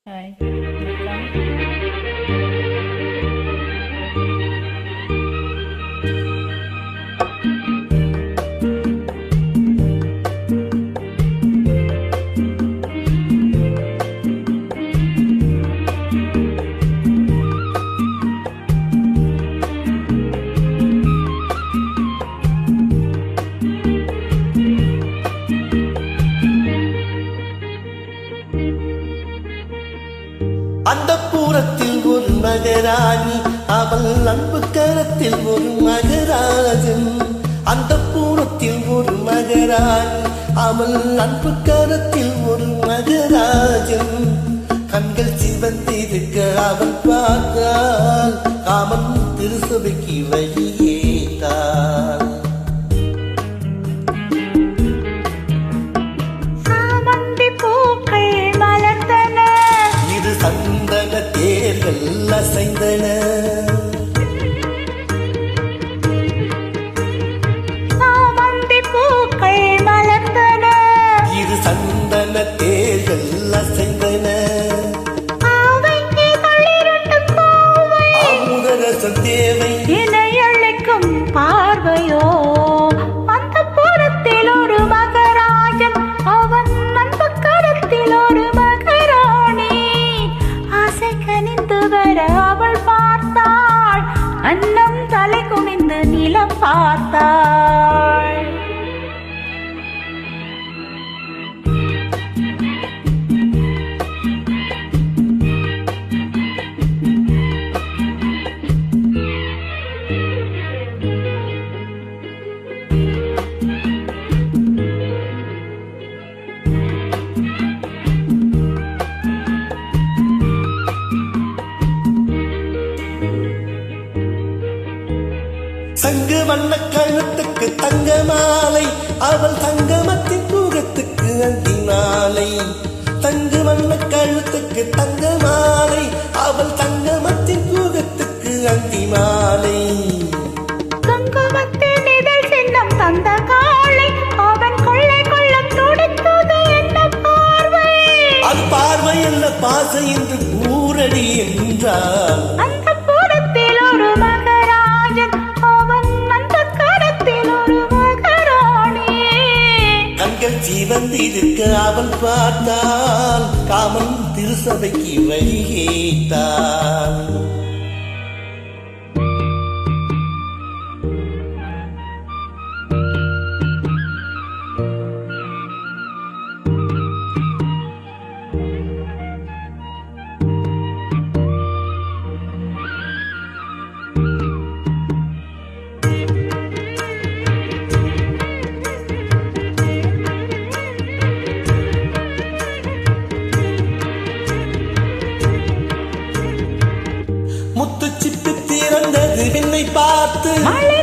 Hai, welcome. அந்த பூரத்தில் ஒரு மகராணி, அவள் அன்பு கரத்தில் ஒரு மகராஜன். அந்த பூரத்தில் ஒரு மகராணி, அவள் அன்பு கரத்தில் ஒரு மகராஜன். கண்கள் சிவந்திருக்க அவள் பார்த்தாள், காமன் திருசபைக்கு வழியேட்டாள். சந்தன தேர்கள் அசைந்தன, சாமந்தி பூக்கள் மலர்ந்தன. இது சந்தன தேர்கள் அசைந்தன. அமுதரசம் தேவை இணை அழைக்கும் பார்வையோ. அந்த புறத்தில் ஒரு மகராஜன், அவன் அந்த கரத்தில் ஒரு மகராணி. ஆசை கனிந்து வர அவள் பார்த்தாள், அன்னம் தலை குனிந்து நிலம் பார்த்தாள். சங்கு வண்ண கழுத்துக்கு தங்க மாலை, அவள் தங்கமத்தின் தூரத்துக்கு அந்தி மாலை. தங்கு வண்ண கழுத்துக்கு தங்க மாலை, அவள் தங்கமத்தின் தூரத்துக்கு அந்தி மாலை. தங்கமத்தின் இதழ் சின்னம் தந்த காலை, அவன் கொள்ளை கொள்ள துடித்தது என்ன பார்வை. அது பார்வை அல்ல பாசை என்று கூறடி என்றார். அந்த புறத்தில் ஒரு மகராஜன், அவன் அந்த கரத்தில் ஒரு மகராணி. கண்கள் சிவந்திருக்க அவள் பார்த்தால், காமன் திருசபைக்கு வழிகேட்டான். முத்து சிப்பி திறந்தது விண்ணை பார்த்து, மழை